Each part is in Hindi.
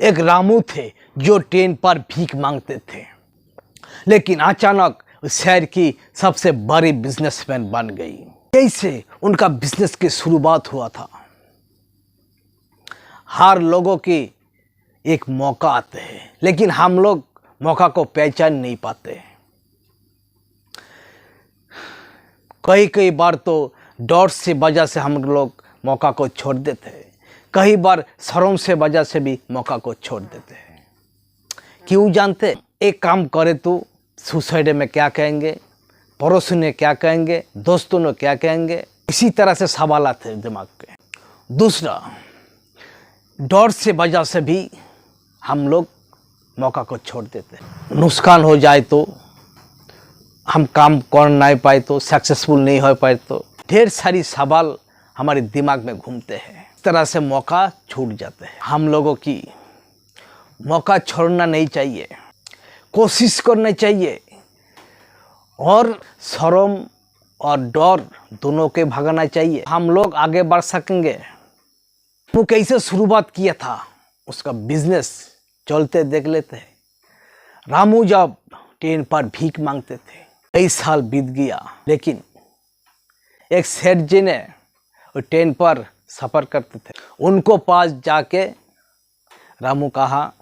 एक रामू थे जो ट्रेन पर भीख मांगते थे, लेकिन अचानक उस शहर की सबसे बड़ी बिजनेसमैन बन गई। कैसे उनका बिजनेस की शुरुआत हुआ था। हर लोगों की एक मौका आते हैं, लेकिन हम लोग मौका को पहचान नहीं पाते। कई कई बार तो डर से वजह से हम लोग मौका को छोड़ देते हैं, कई बार शर्म से वजह से भी मौका को छोड़ देते हैं। क्यों जानते? एक काम करे तो सोसाइटी में क्या कहेंगे, पड़ोसी ने क्या कहेंगे, दोस्तों ने क्या कहेंगे, इसी तरह से सवाल आते हैं दिमाग पे। दूसरा, डर से वजह से भी हम लोग मौका को छोड़ देते हैं। नुकसान हो जाए तो, हम काम कर नहीं पाए तो, सक्सेसफुल नहीं हो पाए तो, ढेर सारी सवाल हमारे दिमाग में घूमते हैं। इस तरह से मौका छूट जाते हैं। हम लोगों की मौका छोड़ना नहीं चाहिए, कोशिश करना चाहिए और शर्म और डर दोनों के भगाना चाहिए। हम लोग आगे बढ़ सकेंगे। वो कैसे शुरुआत किया था, उसका बिजनेस चलते देख लेते हैं। रामू जब ट्रेन पर भीख मांगते थे, कई साल बीत गया, लेकिन एक सेठ जी ने ट्रेन पर सफ़र करते थे, उनको पास जाके रामू कहा,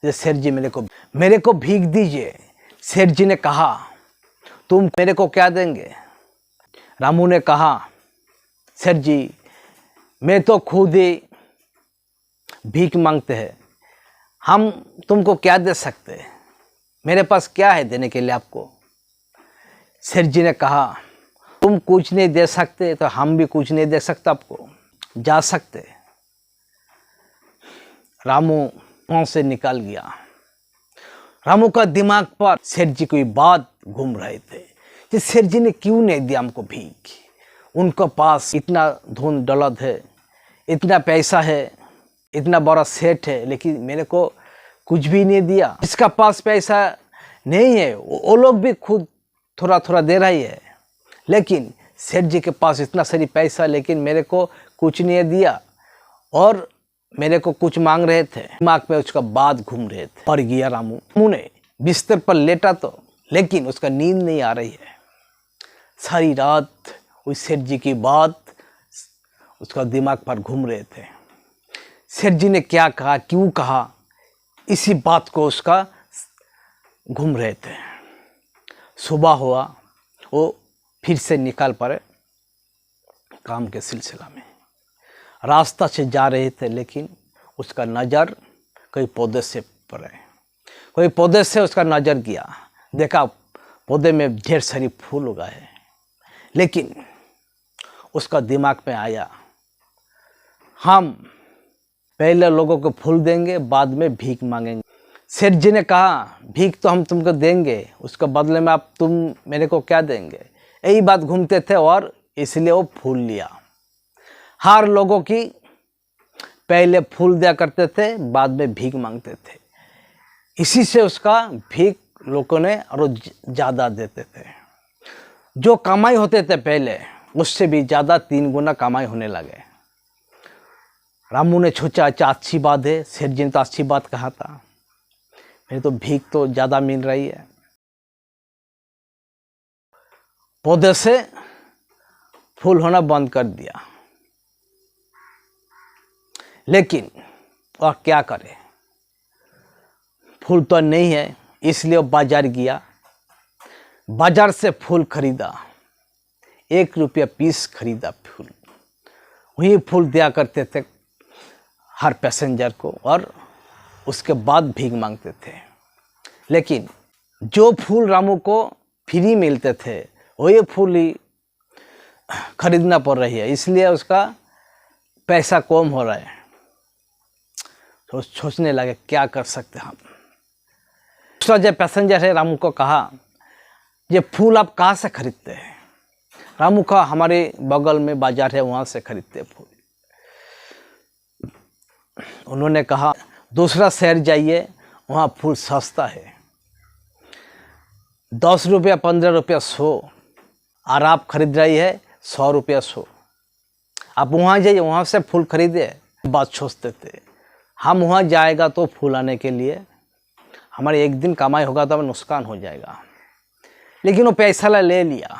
ये सेठ जी मेरे को भीख दीजिए। सेठ जी ने कहा, तुम मेरे को क्या देंगे? रामू ने कहा, सेठ जी मैं तो खुद ही भीख मांगते हैं, हम तुमको क्या दे सकते हैं, मेरे पास क्या है देने के लिए आपको? सेठ जी ने कहा, तुम कुछ नहीं दे सकते तो हम भी कुछ नहीं दे सकते आपको, जा सकते। रामू वहाँ से निकल गया। रामू का दिमाग पर सेठ जी कोई बात घूम रहे थे कि सेठ जी ने क्यों नहीं दिया हमको भीख। उनके पास इतना धन दौलत है, इतना पैसा है, इतना बड़ा सेठ है, लेकिन मेरे को कुछ भी नहीं दिया। जिसका पास पैसा नहीं है वो लोग भी खुद थोड़ा थोड़ा दे रही है, लेकिन सेठ जी के पास इतना सारी पैसा, लेकिन मेरे को कुछ नहीं दिया और मेरे को कुछ मांग रहे थे। दिमाग में उसका बात घूम रहे थे। पड़ गया रामू ने बिस्तर पर लेटा तो, लेकिन उसका नींद नहीं आ रही है। सारी रात उस सेठ जी की बात उसका दिमाग पर घूम रहे थे। सेठ जी ने क्या कहा, क्यों कहा, इसी बात को उसका घूम रहे थे। सुबह हुआ, वो फिर से निकल पड़े काम के सिलसिला में। रास्ता से जा रहे थे, लेकिन उसका नज़र कोई पौधे से पड़े। कोई पौधे से उसका नज़र गया, देखा पौधे में ढेर सारी फूल उगाए हैं, लेकिन उसका दिमाग में आया, हम पहले लोगों को फूल देंगे, बाद में भीख मांगेंगे। सेठ जी ने कहा, भीख तो हम तुमको देंगे, उसके बदले में आप तुम मेरे को क्या देंगे? यही बात घूमते थे और इसलिए वो फूल लिया। हर लोगों की पहले फूल दिया करते थे, बाद में भीख मांगते थे। इसी से उसका भीख लोगों ने और ज़्यादा देते थे। जो कमाई होते थे पहले, उससे भी ज़्यादा 3 गुना कमाई होने लगे। रामू ने सोचा, अच्छा अच्छी बात है, सेठ जी ने तो अच्छी बात कहा था, मेरे तो भीख तो ज़्यादा मिल रही है। पौधे से फूल होना बंद कर दिया, लेकिन वह क्या करे, फूल तो नहीं है, इसलिए वो बाजार गया। बाजार से फूल खरीदा, 1 रुपया पीस खरीदा फूल। वही फूल दिया करते थे हर पैसेंजर को, और उसके बाद भीख मांगते थे। लेकिन जो फूल रामू को फ्री मिलते थे, वही फूल ही खरीदना पड़ रही है, इसलिए उसका पैसा कम हो रहा है। तो सोचने लगे क्या कर सकते हैं हम। दूसरा जो पैसेंजर है, रामू को कहा, ये फूल आप कहाँ से खरीदते हैं? रामू कहा, हमारे बगल में बाजार है, वहाँ से खरीदते हैं फूल। उन्होंने कहा, दूसरा शहर जाइए, वहाँ फूल सस्ता है, 10 रुपया 15 रुपया 100, और आप खरीद रही है 100 रुपया 100। आप वहाँ जाइए, वहाँ से फूल खरीदे। बात सोचते थे, हम वहाँ जाएगा तो फूल आने के लिए, हमारे एक दिन कमाई होगा तो हमें नुकसान हो जाएगा। लेकिन वो पैसा ले लिया,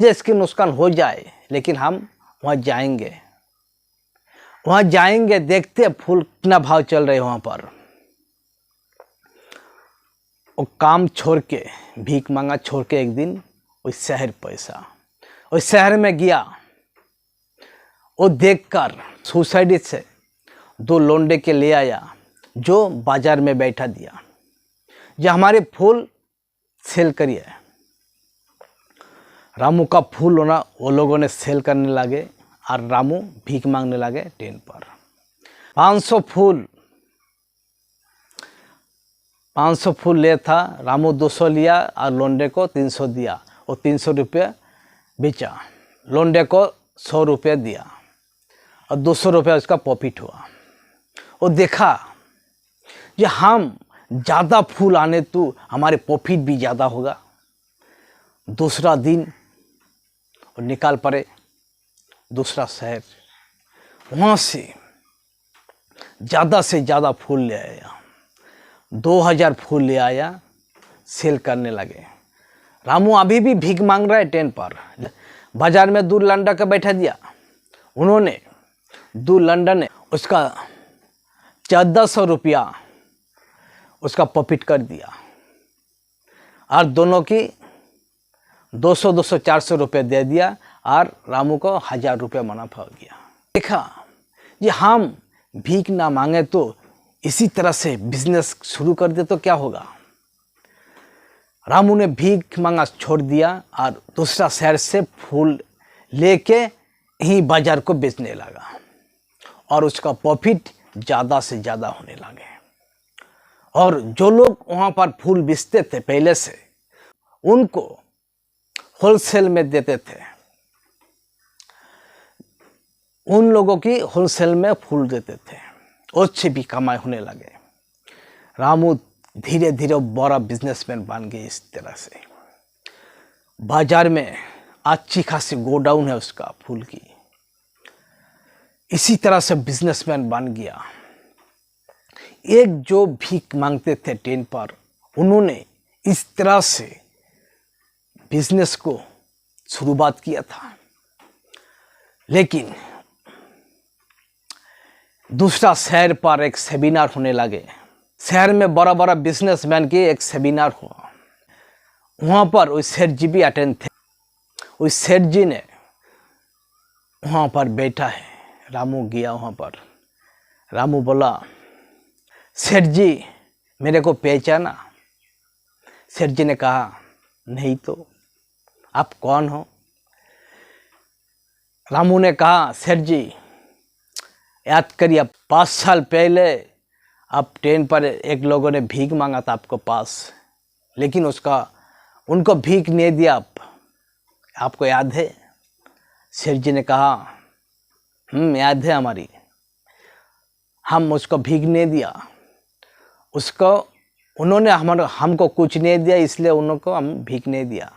जो इसकी नुकसान हो जाए लेकिन हम वहाँ जाएंगे, देखते फूल कितना भाव चल रहे वहाँ पर। वो काम छोड़ के, भीख मांगा छोड़ के एक दिन उस शहर में गया। वो देखकर सोसाइटी से 2 लौंडे के ले आया, जो बाजार में बैठा दिया, जो हमारे फूल सेल करिए। रामू का फूल होना वो लोगों ने सेल करने लगे और रामू भीख मांगने लगे ट्रेन पर। 500 फूल ले था, रामू 200 लिया और लोंडे को 300 दिया। वो 300 रुपये बेचा, लोंडे को 100 रुपये दिया और 200 रुपये उसका प्रॉफिट हुआ। वो देखा कि हम ज़्यादा फूल आने तो हमारे प्रॉफिट भी ज़्यादा होगा। दूसरा दिन वो निकाल पड़े दूसरा शहर, वहाँ से ज़्यादा फूल ले आया, 2000 फूल ले आया, सेल करने लगे। रामू अभी भी भीख मांग रहा है ट्रेन पर। बाजार में 2 लंडा का बैठा दिया, उन्होंने 2 लंडा ने उसका 1400 रुपया उसका प्रॉफिट कर दिया और दोनों की 200 400 रुपये दे दिया और रामू को 1000 रुपये मुनाफा हो गया। देखा ये हम भीख ना मांगे तो इसी तरह से बिजनेस शुरू कर दे तो क्या होगा। रामू ने भीख मांगा छोड़ दिया और दूसरा शहर से फूल लेके ही बाजार को बेचने लगा और उसका प्रॉफिट ज़्यादा से ज़्यादा होने लगे। और जो लोग वहाँ पर फूल बेचते थे पहले से, उनको होलसेल में देते थे, उन लोगों की होलसेल में फूल देते थे, उससे भी कमाई होने लगे। रामू धीरे धीरे बड़ा बिजनेसमैन बन गए। इस तरह से बाजार में अच्छी खासी गोडाउन है उसका फूल की, इसी तरह से बिजनेसमैन बन गया। एक जो भीख मांगते थे ट्रेन पर, उन्होंने इस तरह से बिजनेस को शुरुआत किया था। लेकिन दूसरा शहर पर एक सेमिनार होने लगे, शहर में बड़ा बड़ा बिजनेसमैन के एक सेमिनार हुआ, वहाँ पर उस सेठ जी भी अटेंड थे। उस सेठ जी ने वहाँ पर बैठा है, रामू गया वहाँ पर। रामू बोला, सेठ जी मेरे को पहचाना? सेठ जी ने कहा, नहीं तो आप कौन हो? रामू ने कहा, सेठ जी याद करिए 5 साल पहले आप ट्रेन पर एक लोगों ने भीख मांगा था आपको पास, लेकिन उनको भीख नहीं दिया आपको याद है? सेठ जी ने कहा, याद है हमारी, हम उसको भीख नहीं दिया, उन्होंने हमको कुछ नहीं दिया, इसलिए उनको हम भीख नहीं दिया।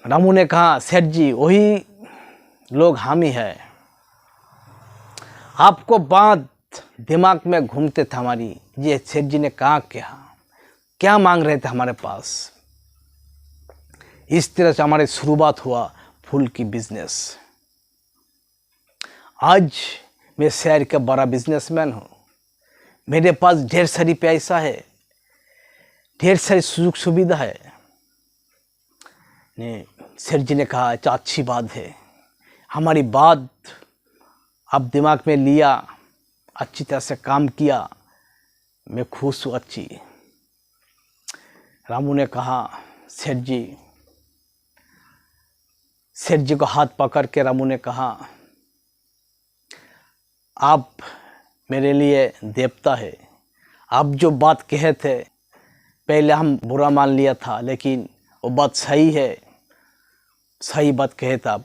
रामू ने कहा, सेठ जी वही लोग हम ही है, आपको बात दिमाग में घूमते थे हमारी। ये सेठ जी ने कहा, क्या मांग रहे थे हमारे पास? इस तरह से हमारी शुरुआत हुआ फूल की बिजनेस। आज मैं शहर का बड़ा बिजनेसमैन हूँ, मेरे पास ढेर सारी पैसा है, ढेर सारी सुख सुविधा है। सेठ जी ने कहा, अच्छा अच्छी बात है, हमारी बात आप दिमाग में लिया, अच्छी तरह से काम किया, मैं खुश हूँ अच्छी। रामू ने कहा, सेठ जी को हाथ पकड़ के रामू ने कहा, आप मेरे लिए देवता है, आप जो बात कहे थे पहले हम बुरा मान लिया था, लेकिन वो बात सही है, सही बात कहे थे आप।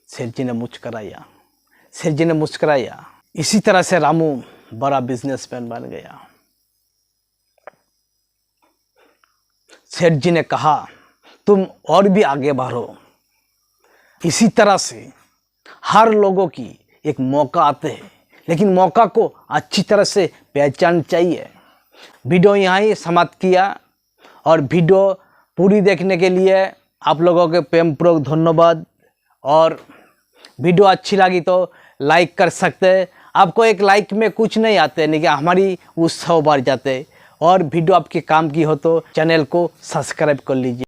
सेठ जी ने मुस्कराया। इसी तरह से रामू बड़ा बिजनेसमैन बन गया। सेठ जी ने कहा, तुम और भी आगे बढ़ो। इसी तरह से हर लोगों की एक मौका आते हैं लेकिन मौका को अच्छी तरह से पहचान चाहिए। वीडियो यहाँ ही समाप्त किया, और वीडियो पूरी देखने के लिए आप लोगों के प्रेमपूर्वक धन्यवाद। और वीडियो अच्छी लगी तो लाइक कर सकते हैं। आपको एक लाइक में कुछ नहीं आते, लेकिन हमारी उत्साह बढ़ जाते। और वीडियो आपके काम की हो तो चैनल को सब्सक्राइब कर लीजिए।